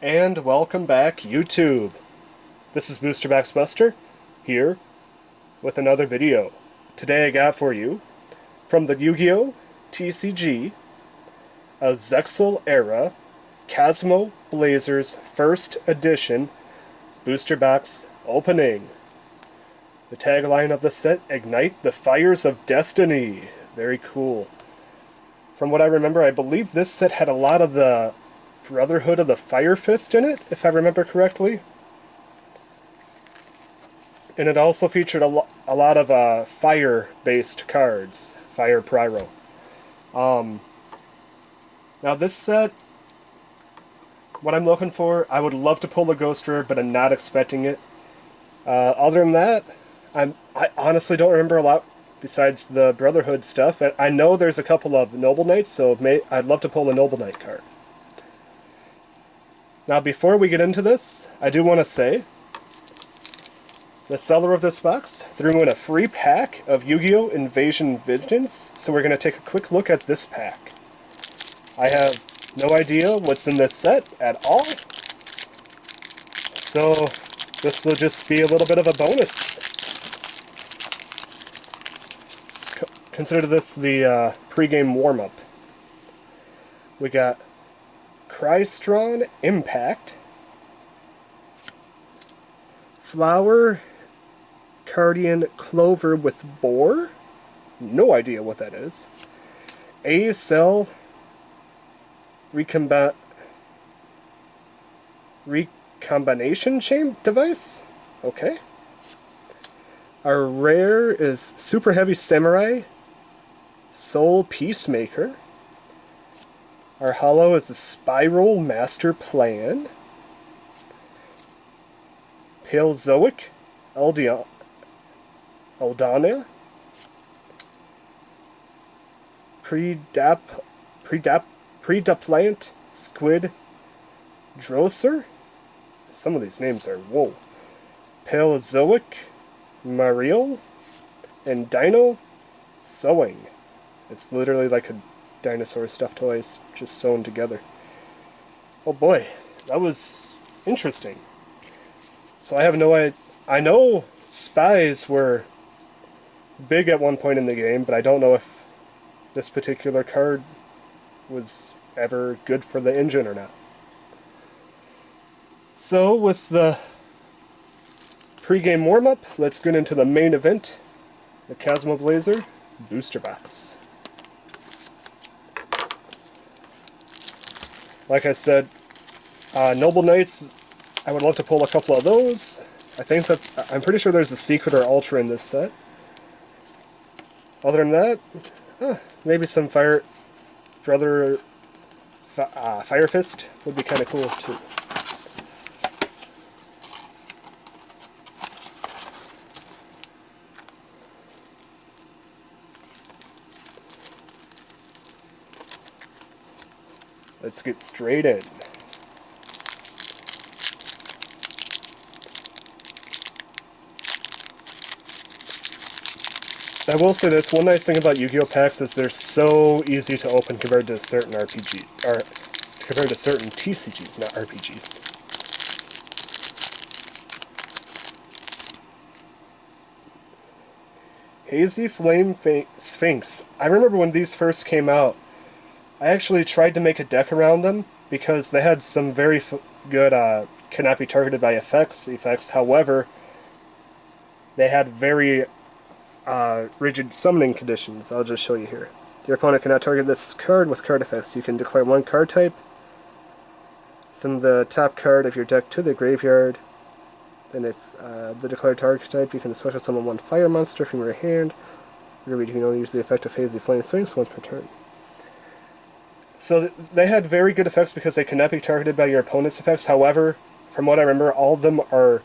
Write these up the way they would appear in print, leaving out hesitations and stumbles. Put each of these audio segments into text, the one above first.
And welcome back, YouTube. This is Boosterboxbuster, here with another video. Today I got for you, from the Yu-Gi-Oh! TCG, a Zexal Era Cosmo Blazer's first edition booster box opening. The tagline of the set, Ignite the Fires of Destiny. Very cool. From what I remember, I believe this set had a lot of the Brotherhood of the Fire Fist in it, if I remember correctly. And it also featured a lot of fire-based cards, Fire Pyro. Now this set, what I'm looking for, I would love to pull a Ghost Rare, but I'm not expecting it. Other than that, I honestly don't remember a lot besides the Brotherhood stuff. I know there's a couple of Noble Knights, so I'd love to pull a Noble Knight card. Now, before we get into this, I do want to say the seller of this box threw in a free pack of Yu-Gi-Oh! Invasion Vengeance, so we're going to take a quick look at this pack. I have no idea what's in this set at all, so this will just be a little bit of a bonus. Consider this the pre-game warm-up. We got Crystron Impact, Flower Cardian Clover with Boar, no idea what that is, A-Cell Recombination Chain Device, okay. Our rare is Super Heavy Samurai Soul Peacemaker. Our holo is the Spiral Master Plan. Paleozoic Eldania. Predaplant Squid Drosser. Some of these names are whoa. Paleozoic Mariel and Dino Sewing. It's literally like a dinosaur stuffed toys just sewn together. Oh boy, that was interesting. So I have no idea. I know spies were big at one point in the game, but I don't know if this particular card was ever good for the engine or not. So with the pre-game warm-up, let's get into the main event, the Cosmo Blazer booster box. Like I said, Noble Knights, I would love to pull a couple of those. I'm pretty sure there's a Secret or Ultra in this set. Other than that, maybe some Fire Fist would be kind of cool too. Let's get straight in. I will say this, one nice thing about Yu-Gi-Oh! Packs is they're so easy to open compared to certain compared to certain TCGs, not RPGs. Hazy Flame Sphinx. I remember when these first came out, I actually tried to make a deck around them because they had some very good cannot be targeted by effects. However, they had very rigid summoning conditions. I'll just show you here. Your opponent cannot target this card with card effects. You can declare one card type, send the top card of your deck to the graveyard. Then if the declared target type, you can special summon one fire monster from your hand. You can only use the effect of Hazy Flame Sphinx once per turn. So they had very good effects because they cannot be targeted by your opponent's effects. However, from what I remember, all of them are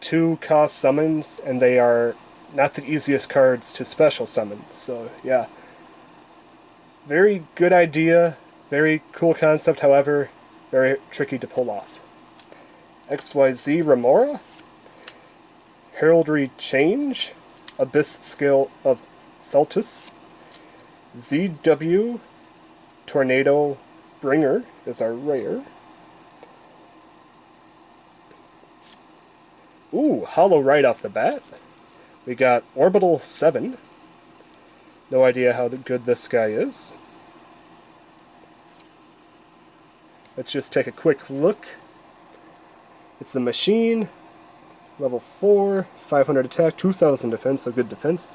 2-cost summons, and they are not the easiest cards to special summon. So, yeah. Very good idea, very cool concept, however, very tricky to pull off. XYZ Remora, Heraldry Change, Abyss Scale of Celtus, ZW Tornado Bringer is our rare. Ooh, hollow right off the bat. We got Orbital 7. No idea how good this guy is. Let's just take a quick look. It's the machine. Level 4, 500 attack, 2000 defense, so good defense.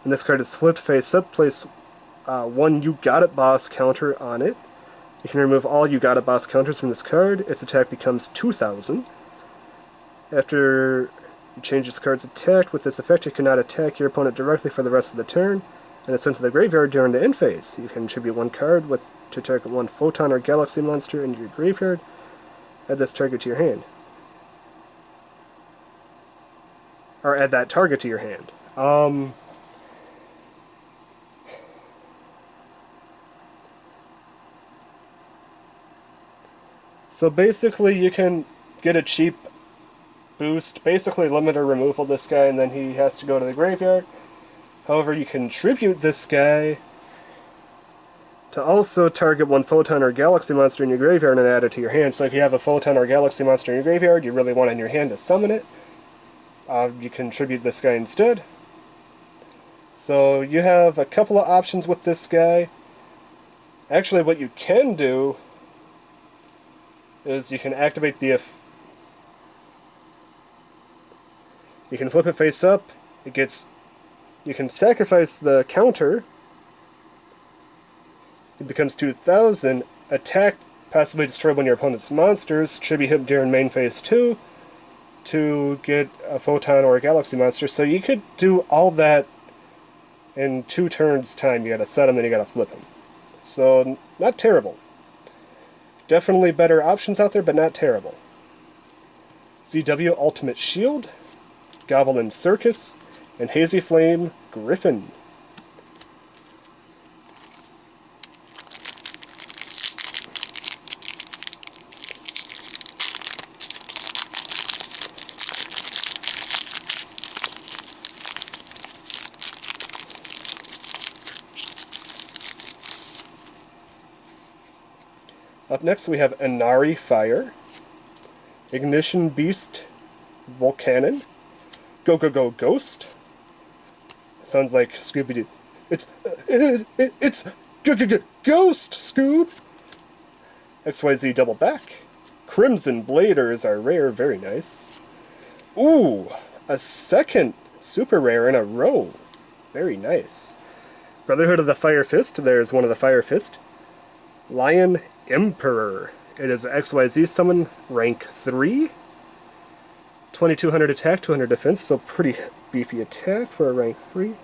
And this card is flipped face up. Place one You Got It boss counter on it. You can remove all You Got It boss counters from this card. Its attack becomes 2000. After you change this card's attack, with this effect, you cannot attack your opponent directly for the rest of the turn, and it's sent to the graveyard during the end phase. You can contribute one card to target one Photon or Galaxy monster into your graveyard. Add this target to your hand. Or add that target to your hand. So basically you can get a cheap boost, basically limit or removal this guy, and then he has to go to the graveyard. However, you can tribute this guy to also target one Photon or Galaxy monster in your graveyard and add it to your hand. So if you have a Photon or Galaxy monster in your graveyard, you really want it in your hand to summon it, you can tribute this guy instead. So you have a couple of options with this guy. Actually, what you can do is you can activate the... You can flip it face up. It gets... You can sacrifice the counter. It becomes 2000. Attack, possibly destroy one of your opponent's monsters. Tribute him during main phase 2 to get a Photon or a Galaxy monster. So you could do all that in 2 turns time. You gotta set him, then you gotta flip him. So, not terrible. Definitely better options out there, but not terrible. ZW Ultimate Shield, Goblin Circus, and Hazy Flame Griffin. Up next we have Inari Fire, Ignition Beast Volcanon, Go Go Go Ghost. Sounds like Scooby-Doo. It's Ghost, Scoob! XYZ Double Back. Crimson Bladers are rare, very nice. Ooh, a second super rare in a row. Very nice. Brotherhood of the Fire Fist, there's one of the Fire Fist. Lion Emperor. It is XYZ summon, rank 3. 2200 attack, 200 defense, so pretty beefy attack for a rank 3.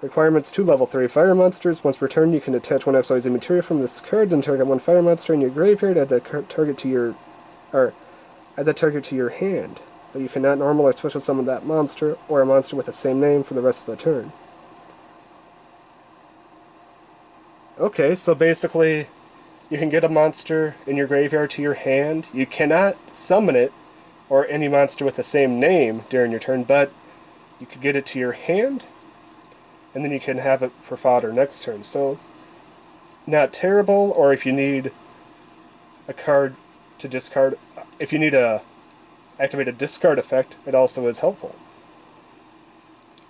Requirements: 2 level 3 fire monsters. Once per turn, you can attach one XYZ material from this card, then target one fire monster in your graveyard, add that target to your hand. But you cannot normal or special summon that monster, or a monster with the same name for the rest of the turn. Okay, so basically, you can get a monster in your graveyard to your hand. You cannot summon it, or any monster with the same name during your turn, but you could get it to your hand, and then you can have it for fodder next turn. So, not terrible, or if you need a card to discard, if you need to activate a discard effect, it also is helpful.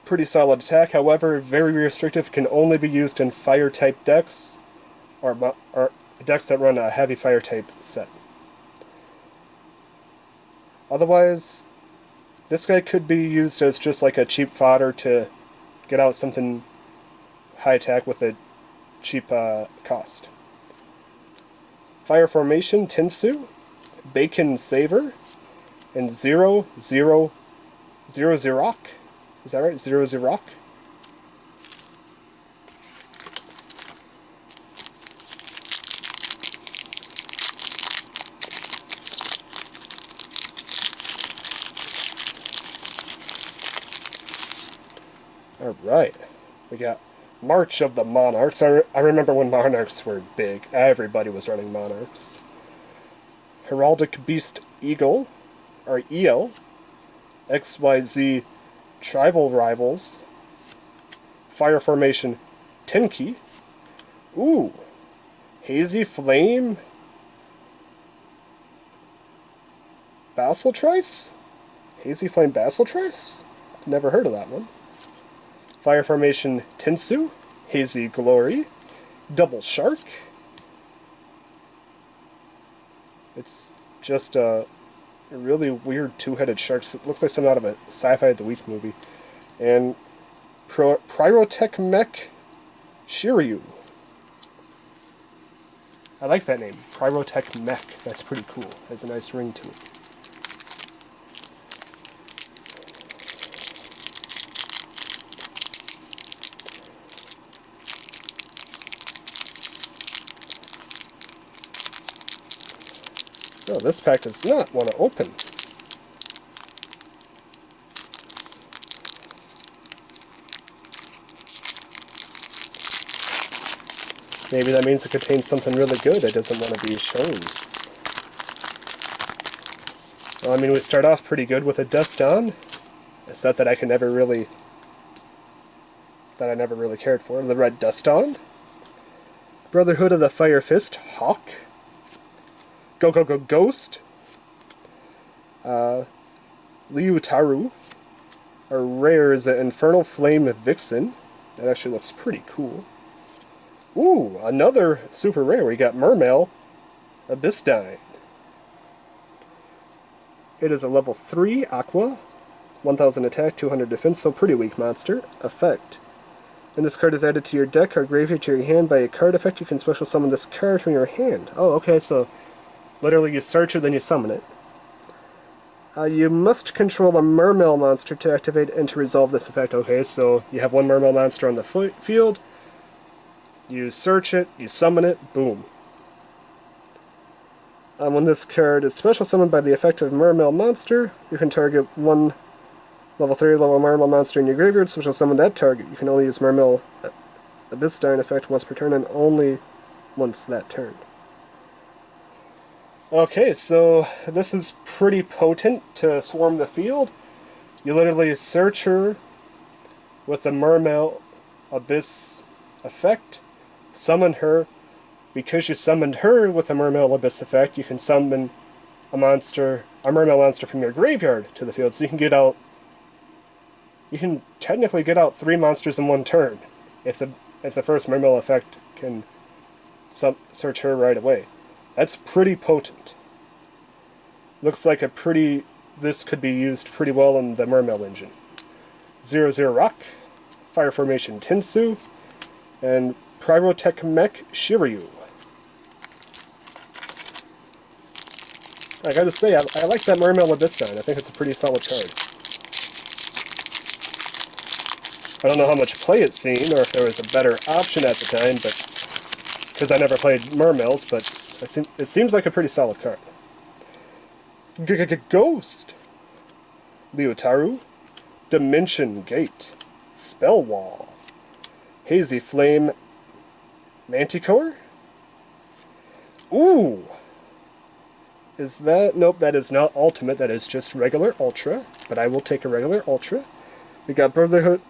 Pretty solid attack, however, very restrictive, can only be used in fire-type decks, or decks that run a heavy fire-type set. Otherwise, this guy could be used as just like a cheap fodder to get out something high attack with a cheap cost. Fire Formation, Tinsu, Bacon Saver, and Zero Zerok. Is that right? Zero Zerok? Alright, we got March of the Monarchs. I remember when Monarchs were big. Everybody was running Monarchs. Heraldic Beast Eagle, or EL. XYZ Tribal Rivals. Fire Formation Tenki. Ooh, Hazy Flame Vassal Trice? Hazy Flame Basiletress? Never heard of that one. Fire Formation Tinsu, Hazy Glory, Double Shark. It's just a really weird two-headed shark. It looks like something out of a Sci-Fi of the Week movie. And Pyrotech Mech Shiryu. I like that name, Pyrotech Mech. That's pretty cool. Has a nice ring to it. Oh, this pack does not want to open. Maybe that means it contains something really good that doesn't want to be shown. Well, I mean, we start off pretty good with a Duston. A set that I never really cared for. The Red Duston. Brotherhood of the Fire Fist, Hawk. Go Go Go Ghost. Liu Taru. Our rare is an Infernal Flame Vixen. That actually looks pretty cool. Ooh, another super rare. We got Mermail Abyss. It is a level 3 Aqua, 1000 attack, 200 defense, so pretty weak monster. Effect. When this card is added to your deck or graveyard to your hand by a card effect, you can special summon this card from your hand. Oh, okay, so literally you search it, then you summon it. You must control a Mermail monster to activate and to resolve this effect. Okay, so you have one Mermail monster on the field, you search it, you summon it, boom. When this card is special summoned by the effect of Mermail monster, you can target one level 3 level Mermail monster in your graveyard, special summon that target. You can only use Mermail Abyss effect once per turn and only once that turn. Okay, so this is pretty potent to swarm the field. You literally search her with the Mermail Abyss effect, summon her. Because you summoned her with a Mermail Abyss effect, you can summon a Mermail monster from your graveyard to the field, so you can technically get out 3 monsters in one turn, if the first Mermail effect can search her right away. That's pretty potent. Looks like this could be used pretty well in the Mermail engine. 0-0 Rock, Fire Formation Tinsu, and Pyrotech Mech Shiryu. I gotta say, I like that Mermail Abyss. I think it's a pretty solid card. I don't know how much play it's seen, or if there was a better option at the time, but because I never played Mermails, but it seems like a pretty solid card. Ghost! Leotaru. Dimension Gate. Spell Wall. Hazy Flame Manticore? Ooh! Is that... Nope, that is not Ultimate. That is just regular Ultra. But I will take a regular Ultra. We got Brotherhood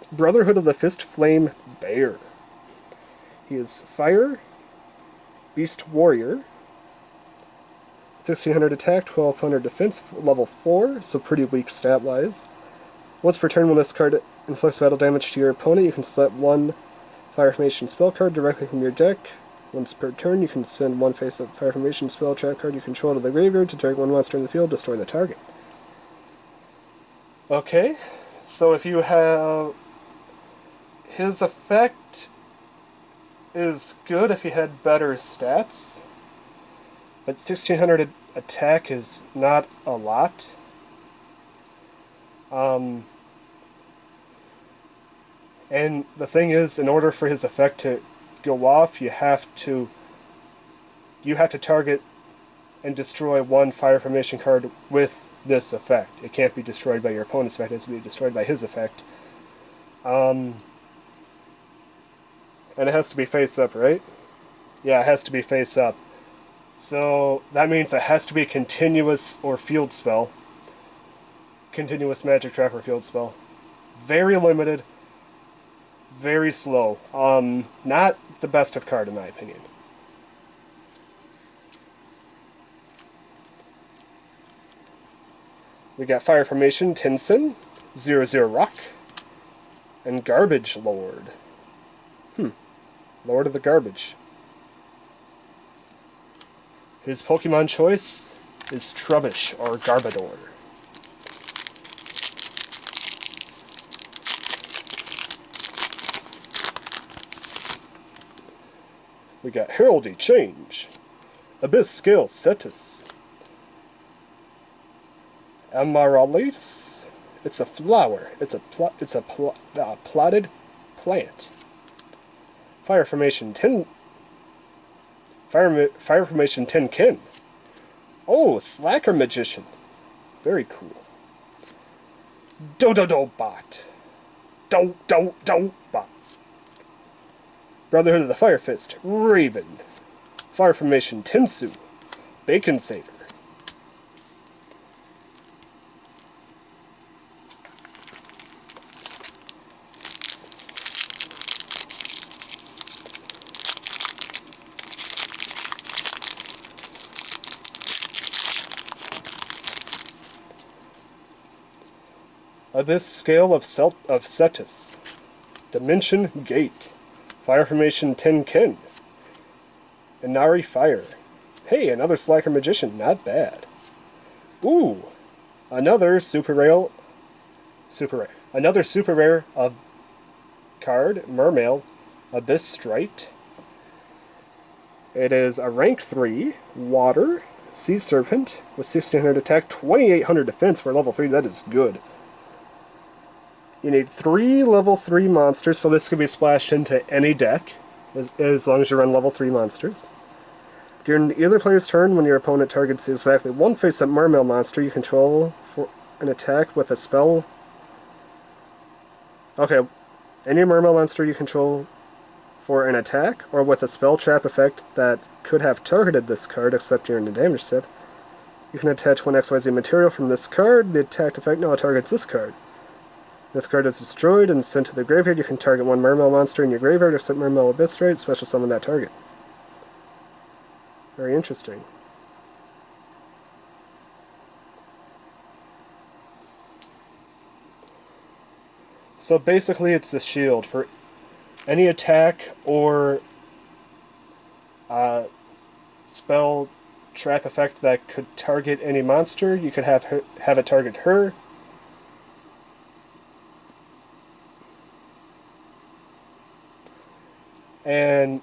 of the Fist Flame Bear. He is Fire, Beast Warrior, 1600 attack, 1200 defense, level 4, so pretty weak stat-wise. Once per turn, when this card inflicts battle damage to your opponent, you can select one Fire Formation spell card directly from your deck. Once per turn, you can send one face-up Fire Formation spell trap card you control to the graveyard to target one monster in the field, destroy the target. Okay, so if you have... His effect is good if he had better stats, but 1600 attack is not a lot. And the thing is, in order for his effect to go off, you have to target and destroy one Fire Formation card with this effect. It can't be destroyed by your opponent's effect, it has to be destroyed by his effect. And it has to be face up, right? Yeah, it has to be face up. So that means it has to be a continuous or field spell. Continuous magic trap or field spell. Very limited. Very slow. Not the best of card in my opinion. We got Fire Formation, Tinsin, 0/0 Rock, and Garbage Lord. Lord of the Garbage. His Pokemon choice is Trubbish or Garbodor. We got Heraldry Change, Abyss Scale Cetus, Amaryllis. It's a flower. It's a plotted plant. Fire Formation 10. Fire Formation 10 Kin. Oh, Slacker Magician. Very cool. Bot. Bot. Brotherhood of the Fire Fist. Raven. Fire Formation Tinsu. Bacon Saver. Abyss Scale of Cetus. Dimension Gate. Fire Formation 10 Kin. Inari Fire. Hey, another Slacker Magician. Not bad. Ooh. Another super rare. Another super rare card. Mermail Abyss Striped. It is a rank 3. Water. Sea Serpent. With 1600 attack. 2800 defense for level 3. That is good. You need 3 level 3 monsters, so this could be splashed into any deck, as long as you run level 3 monsters. During either player's turn, when your opponent targets exactly one face-up Mermail monster you control for an attack with a spell... Okay, any Mermail monster you control for an attack, or with a spell trap effect that could have targeted this card, except during the damage step, you can attach one XYZ material from this card. The attack effect now targets this card. This card is destroyed and sent to the graveyard. You can target one Mermail monster in your graveyard, except Mermail Abyss, right? Special summon that target. Very interesting. So basically it's a shield for any attack or spell trap effect that could target any monster. You could have it target her. And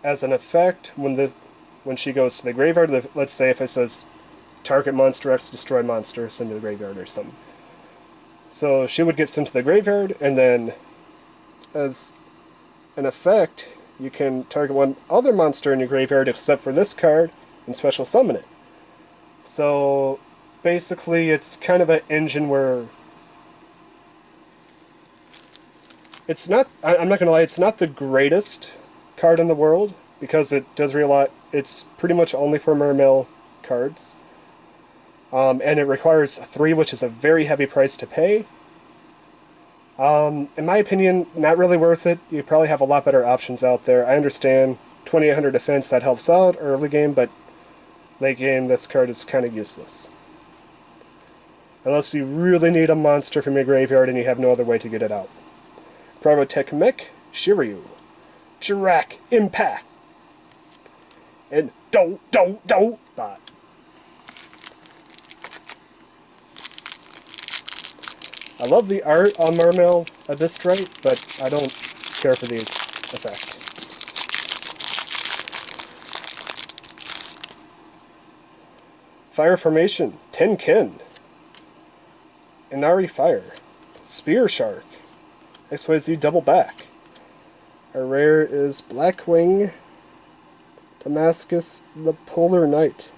as an effect, when she goes to the graveyard, let's say if it says target monster X, destroy monster, send to the graveyard or something. So she would get sent to the graveyard, and then as an effect, you can target one other monster in your graveyard except for this card and special summon it. So basically it's kind of an engine where it's not, I'm not going to lie, it's not the greatest card in the world, because it does realize it's pretty much only for Mermail cards. And it requires 3, which is a very heavy price to pay. In my opinion, not really worth it. You probably have a lot better options out there. I understand 2800 defense, that helps out early game, but late game this card is kind of useless. Unless you really need a monster from your graveyard and you have no other way to get it out. Probotech Mech, Shiryu, Jirak Impact, and Bot. I love the art on Mermail Abyss Strike, but I don't care for the effect. Fire Formation, Tenkin, Inari Fire, Spear Shark, XYZ Double Back. Our rare is Blackwing, Damascus the Polar Knight.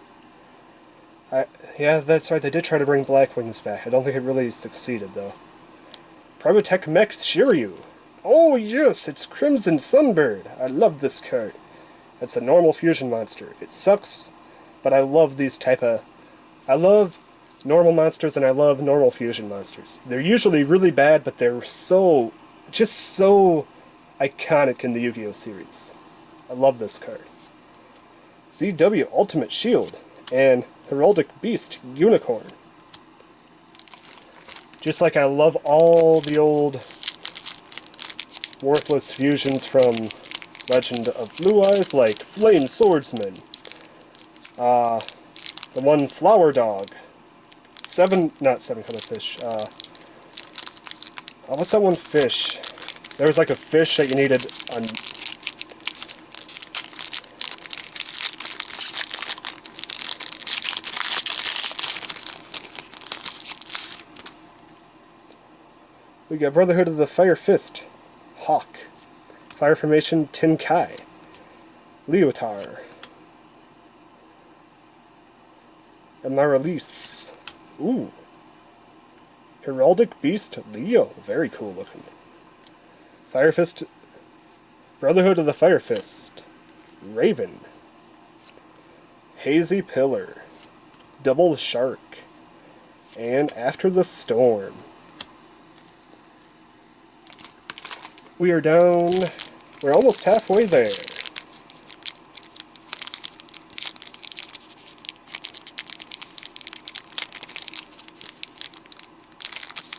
Yeah, that's right, they did try to bring Blackwings back. I don't think it really succeeded, though. Probotech Mech Shiryu. Oh yes, it's Crimson Sunbird. I love this card. It's a normal fusion monster. It sucks, but I love these I love normal monsters and I love normal fusion monsters. They're usually really bad, but they're just so iconic in the Yu-Gi-Oh series. I love this card. ZW Ultimate Shield and Heraldic Beast Unicorn. Just like I love all the old worthless fusions from Legend of Blue Eyes, like Flame Swordsman, the one Flower Dog, not seven-colored fish, oh, what's that one fish? There was like a fish that you needed on... We got Brotherhood of the Fire Fist, Hawk, Fire Formation Tenkai, Leotar, Amaryllis, ooh, Heraldic Beast Leo, very cool looking. Fire Fist, Brotherhood of the Fire Fist, Raven, Hazy Pillar, Double Shark, and After the Storm. We're almost halfway there.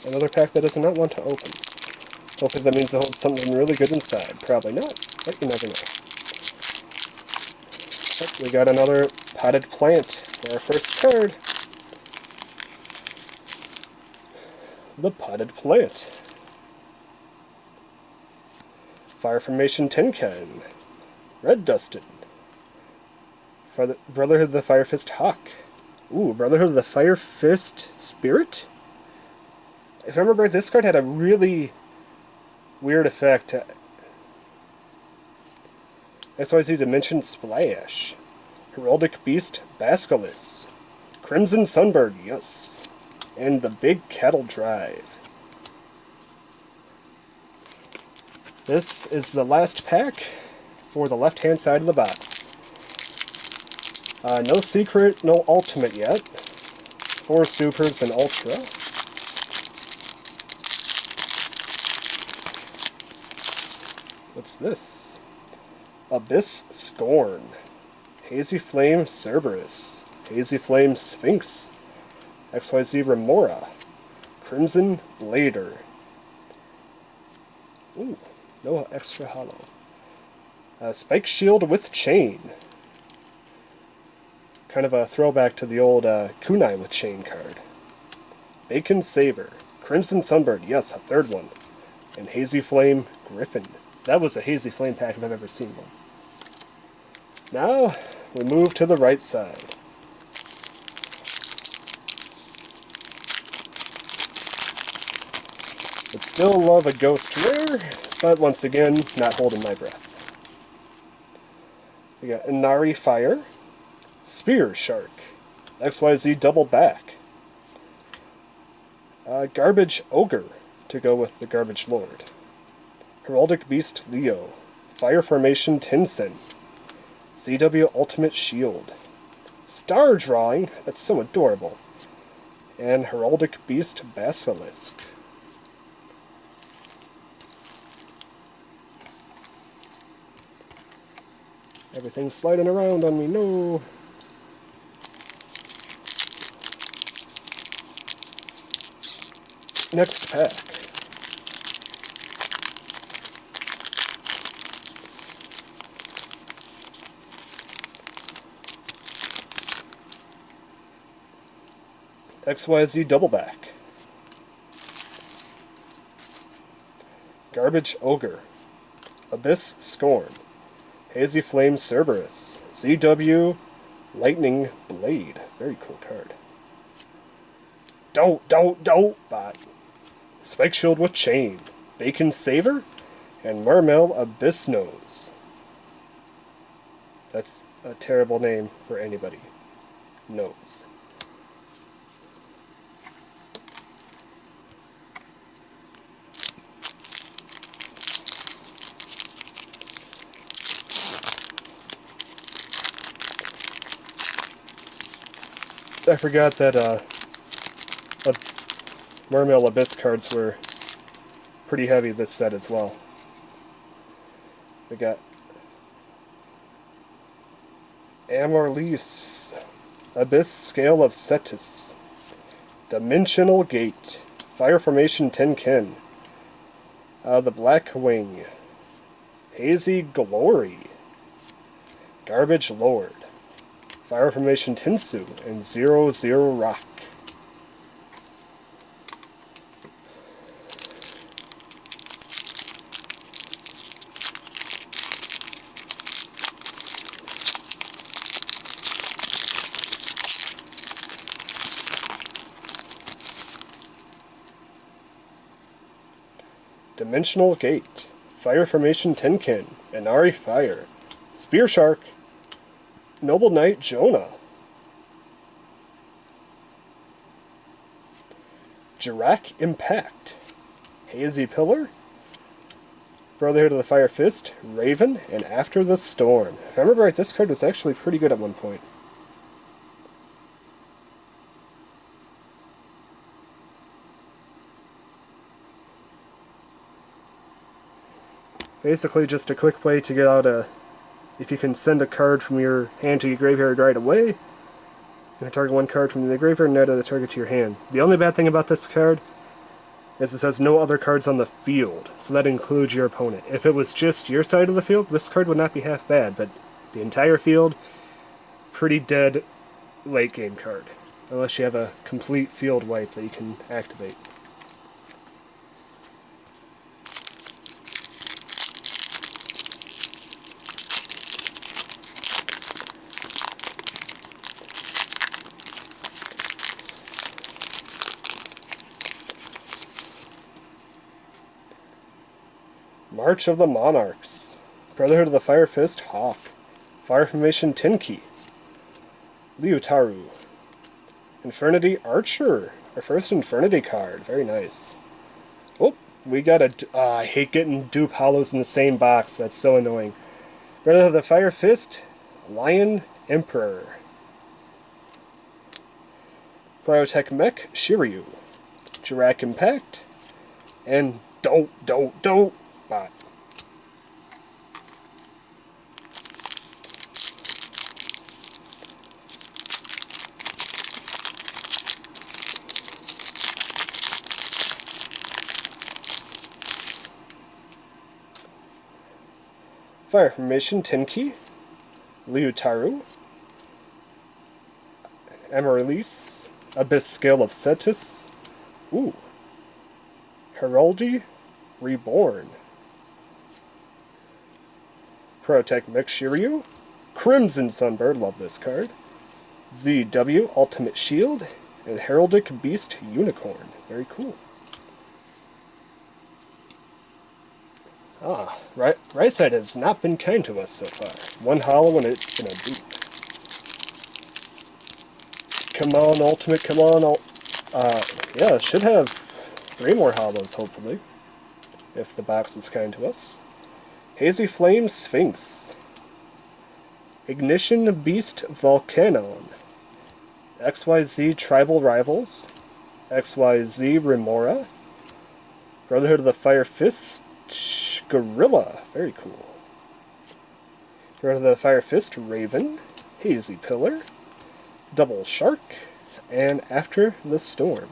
Another pack that does not want to open. Hopefully that means it holds something really good inside. Probably not, but you never know. Oh, we got another potted plant for our first card. The potted plant. Fire Formation Tenkan, Red Dustin, Brotherhood of the Fire Fist Hawk. Ooh, Brotherhood of the Fire Fist Spirit? If I remember right, this card had a really weird effect. XYZ Dimension Splash, Heraldic Beast Basilisk, Crimson Sunbird, yes, and the Big Cattle Drive. This is the last pack for the left-hand side of the box. No secret, no ultimate yet. 4 supers and ultra. What's this? Abyss Scorn, Hazy Flame Cerberus, Hazy Flame Sphinx, XYZ Remora, Crimson Blader. Ooh. No extra hollow. Spike Shield with Chain. Kind of a throwback to the old Kunai with Chain card. Bacon Saver. Crimson Sunbird, yes, a third one. And Hazy Flame Griffin. That was a Hazy Flame pack if I've ever seen one. Now, we move to the right side. Would still love a Ghost Rare, but once again, not holding my breath. We got Inari Fire, Spear Shark, XYZ Double Back, Garbage Ogre to go with the Garbage Lord, Heraldic Beast Leo, Fire Formation Tinsen, CW Ultimate Shield, Star Drawing, that's so adorable, and Heraldic Beast Basilisk. Everything's sliding around on me, no. Next pack. XYZ Double Back. Garbage Ogre. Abyss Scorn. Hazy Flame Cerberus, CW Lightning Blade. Very cool card. Don't, bot. Spike Shield with Chain, Bacon Saver, and Mermail Abyss Nose. That's a terrible name for anybody. Nose. I forgot that Mermail Abyss cards were pretty heavy this set as well. We got Amaryllis, Abyss Scale of Cetus, Dimensional Gate, Fire Formation Tinkin. The Blackwing. Hazy Glory. Garbage Lord. Fire Formation Tinsu. And 00 Rock. Dimensional Gate, Fire Formation Tenkin, Inari Fire, Spear Shark, Noble Knight Jonah, Jirak Impact, Hazy Pillar, Brotherhood of the Fire Fist, Raven, and After the Storm. If I remember right, this card was actually pretty good at one point. Basically just a quick way to get out if you can send a card from your hand to your graveyard right away, you can target one card from the graveyard and add the target to your hand. The only bad thing about this card is it says no other cards on the field, so that includes your opponent. If it was just your side of the field, this card would not be half bad, but the entire field, pretty dead late game card, unless you have a complete field wipe that you can activate. March of the Monarchs, Brotherhood of the Fire Fist, Hawk, Fire Formation Tinki, Liutaru, Infernity Archer, our first Infernity card, very nice. Oh, we got a, I hate getting dupe hollows in the same box, that's so annoying. Brotherhood of the Fire Fist, Lion Emperor, Cryotech Mech, Shiryu, Jirak Impact, and don't bot. Fire Formation Tenki, Liutaru, Amaryllis, Abyss Scale of Cetus, Heraldry Reborn, Protect Mech Shiryu, Crimson Sunbird, love this card, ZW Ultimate Shield, and Heraldic Beast Unicorn, very cool. Right side has not been kind to us so far. One hollow and it's been a dupe. Come on, Ultimate, come on, yeah, should have 3 more hollows, hopefully, if the box is kind to us. Hazy Flame Sphinx, Ignition Beast Volcanon, XYZ Tribal Rivals, XYZ Remora, Brotherhood of the Fire Fist, Gorilla, very cool. Brotherhood of the Fire Fist, Raven, Hazy Pillar, Double Shark, and After the Storm.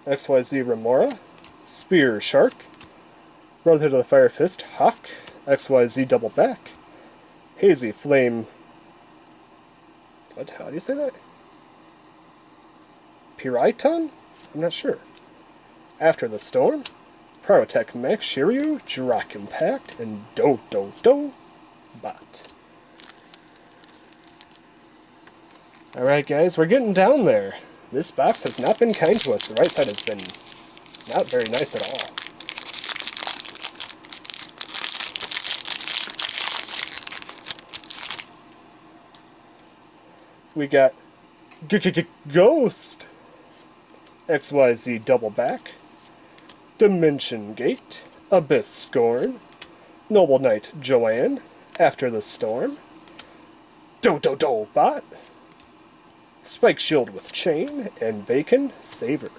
XYZ Remora, Spear Shark, Brotherhood of the Fire Fist, Hawk, XYZ Double Back, Hazy Flame... How do you say that? Piraiton? I'm not sure. After the Storm, Protech Mech Shiryu, Jirak Impact, and Do Bot. Alright guys, we're getting down there. This box has not been kind to us. The right side has been not very nice at all. We got Ghost, XYZ Double Back, Dimension Gate, Abyss Scorn, Noble Knight Joanne, After the Storm, Do Bot, Spike Shield with Chain, and Bacon Saver.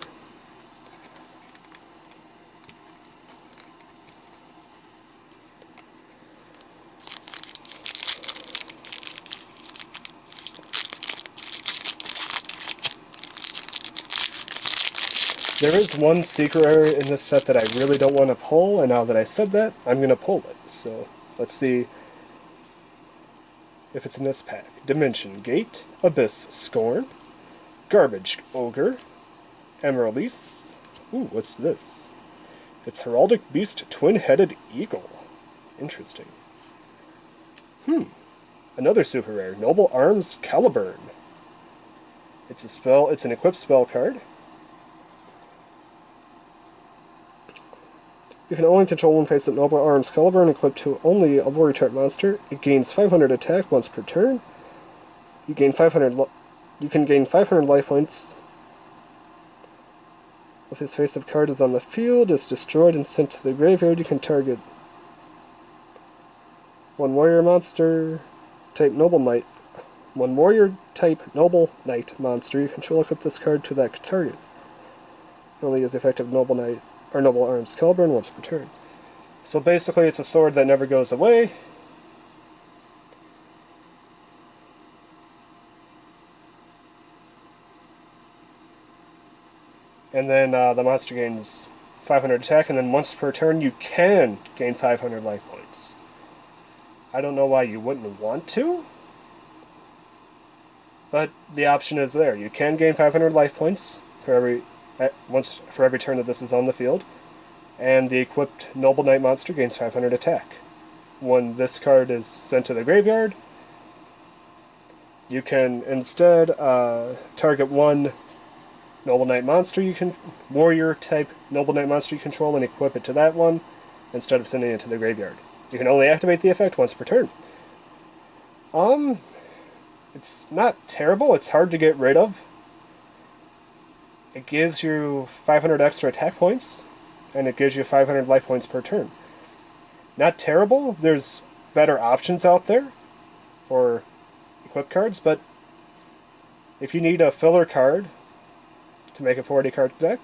There is one secret rare in this set that I really don't want to pull, and now that I said that, I'm going to pull it. So, let's see if it's in this pack. Dimension Gate, Abyss Scorn, Garbage Ogre, Mermail Abyss. Ooh, what's this? It's Heraldic Beast Twin-Headed Eagle. Interesting. Another super rare, Noble Arms Caliburn. It's an equipped spell card. You can only control one face-up Noble Arms Caliburn equipped to only a warrior type monster. It gains 500 attack once per turn. You can gain 500 life points. If this face-up card is on the field, is destroyed and sent to the graveyard, you can target one warrior type Noble Knight monster you control, equip this card to that target. It only has the effect of Noble Knight or Noble Arms Caliburn once per turn. So basically it's a sword that never goes away. And then the monster gains 500 attack, and then once per turn you can gain 500 life points. I don't know why you wouldn't want to, but the option is there. You can gain 500 life points for every turn that this is on the field, and the equipped Noble Knight monster gains 500 attack. When this card is sent to the graveyard, you can instead target one Noble Knight monster warrior type Noble Knight monster you control and equip it to that one instead of sending it to the graveyard. You can only activate the effect once per turn. It's not terrible, it's hard to get rid of. It gives you 500 extra attack points, and it gives you 500 life points per turn. Not terrible, there's better options out there for equip cards, but if you need a filler card to make a 40 card deck,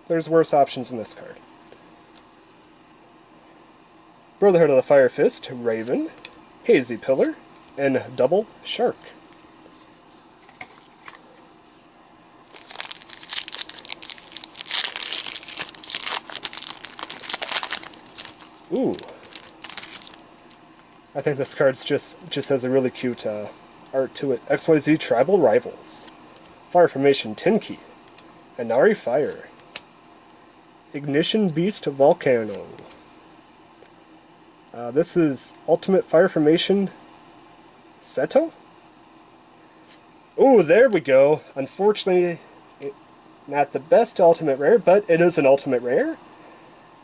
there's worse options than this card. Brotherhood of the Fire Fist, Raven, Hazy Pillar, and Double Shark. Ooh. I think this card's just has a really cute art to it. XYZ Tribal Rivals. Fire Formation Tenkey. Inari Fire. Ignition Beast Volcano. This is Ultimate Fire Formation Seto? Ooh, there we go. Unfortunately, not the best Ultimate Rare, but it is an Ultimate Rare.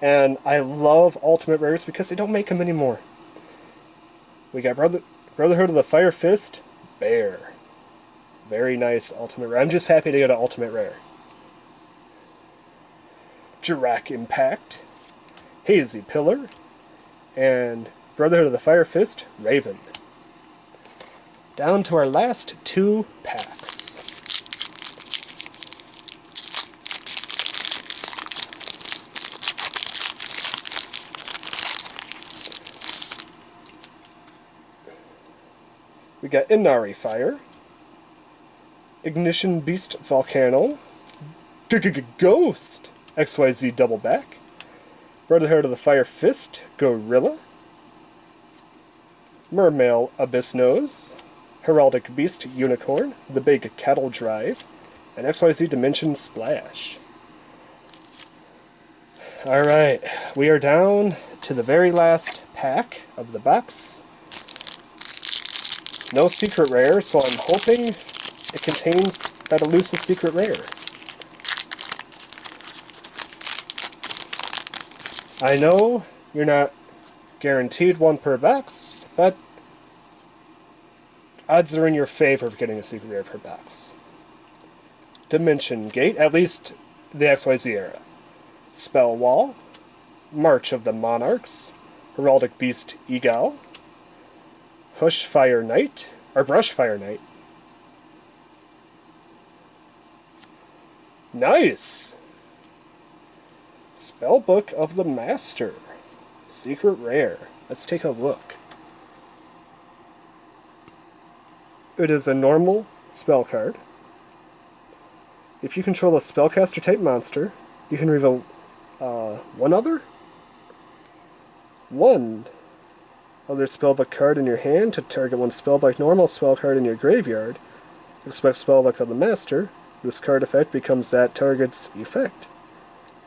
And I love Ultimate Rares because they don't make them anymore. We got Brotherhood of the Fire Fist, Bear. Very nice Ultimate Rare. I'm just happy to get an Ultimate Rare. Jirak Impact, Hazy Pillar, and Brotherhood of the Fire Fist, Raven. Down to our last two packs. We got Inari Fire, Ignition Beast Volcano, Ghost XYZ Double Back, Brotherhood of the Fire Fist Gorilla, Mermail Abyss Nose, Heraldic Beast Unicorn, The Big Cattle Drive, and XYZ Dimension Splash. Alright, we are down to the very last pack of the box. No secret rare, so I'm hoping it contains that elusive secret rare. I know you're not guaranteed one per box, but odds are in your favor of getting a secret rare per box. Dimension Gate, at least the XYZ era. Spell Wall, March of the Monarchs, Heraldic Beast Eagle, Brushfire Knight, Nice! Spellbook of the Master. Secret rare. Let's take a look. It is a normal spell card. If you control a spellcaster type monster, you can reveal one other spellbook card in your hand to target one spellbook normal spell card in your graveyard. Expect Spellbook of the Master. This card effect becomes that target's effect.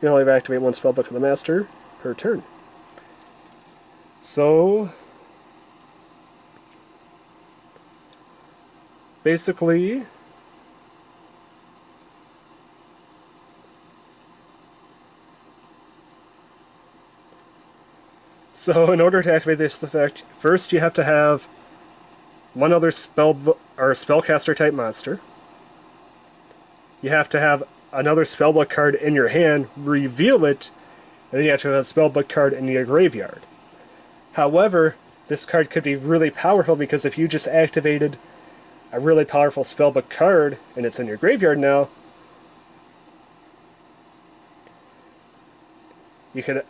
You can only activate one Spellbook of the Master per turn. So, basically, in order to activate this effect, first you have to have one other spellcaster type monster. You have to have another spellbook card in your hand, reveal it, and then you have to have a spellbook card in your graveyard. However, this card could be really powerful because if you just activated a really powerful spellbook card and it's in your graveyard now, you could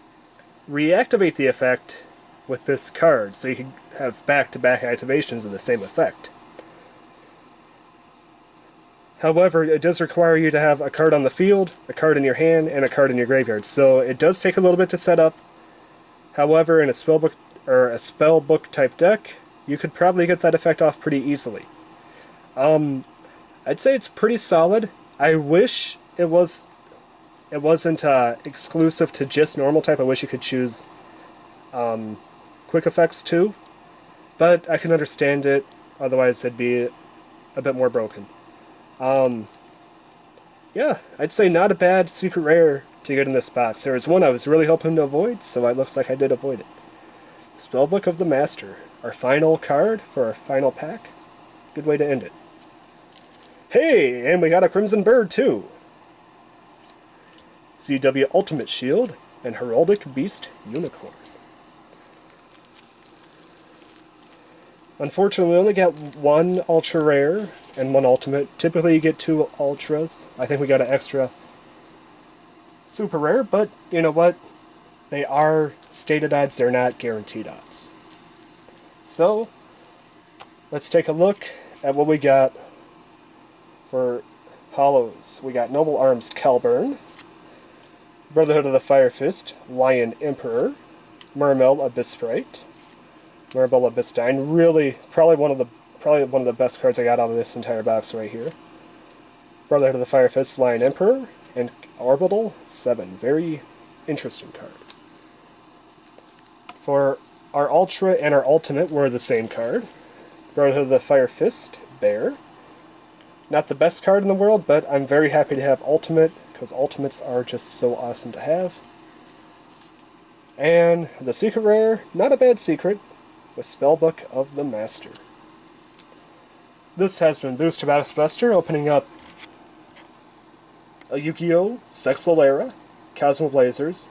reactivate the effect with this card, so you can have back-to-back activations of the same effect. However, it does require you to have a card on the field, a card in your hand, and a card in your graveyard, so it does take a little bit to set up. However, in a spellbook type deck, you could probably get that effect off pretty easily. I'd say it's pretty solid. I wish it wasn't exclusive to just normal type. I wish you could choose quick effects too, but I can understand it. Otherwise, it'd be a bit more broken. Yeah, I'd say not a bad secret rare to get in this box. There was one I was really hoping to avoid, so it looks like I did avoid it. Spellbook of the Master, our final card for our final pack. Good way to end it. Hey, and we got a Crimson Bird too. CW Ultimate Shield and Heraldic Beast Unicorn. Unfortunately, we only got one ultra rare and one ultimate. Typically you get two ultras. I think we got an extra super rare, but you know what? They are stated odds, they're not guaranteed odds. So, let's take a look at what we got for hollows. We got Noble Arms Kelburn, Brotherhood of the Fire Fist, Lion Emperor, Mermail Abyss, Mermail Abyss, really probably one of the best cards I got out of this entire box right here. Brotherhood of the Fire Fist, Lion Emperor, and Orbital 7. Very interesting card. For our Ultra and our Ultimate were the same card. Brotherhood of the Fire Fist, Bear. Not the best card in the world, but I'm very happy to have Ultimate, because Ultimates are just so awesome to have. And the secret rare, not a bad secret, with Spellbook of the Master. This has been Boosterboxbuster, opening up a Yugioh Zexal Cosmo Blazers,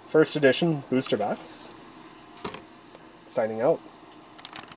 first edition booster box. Signing out.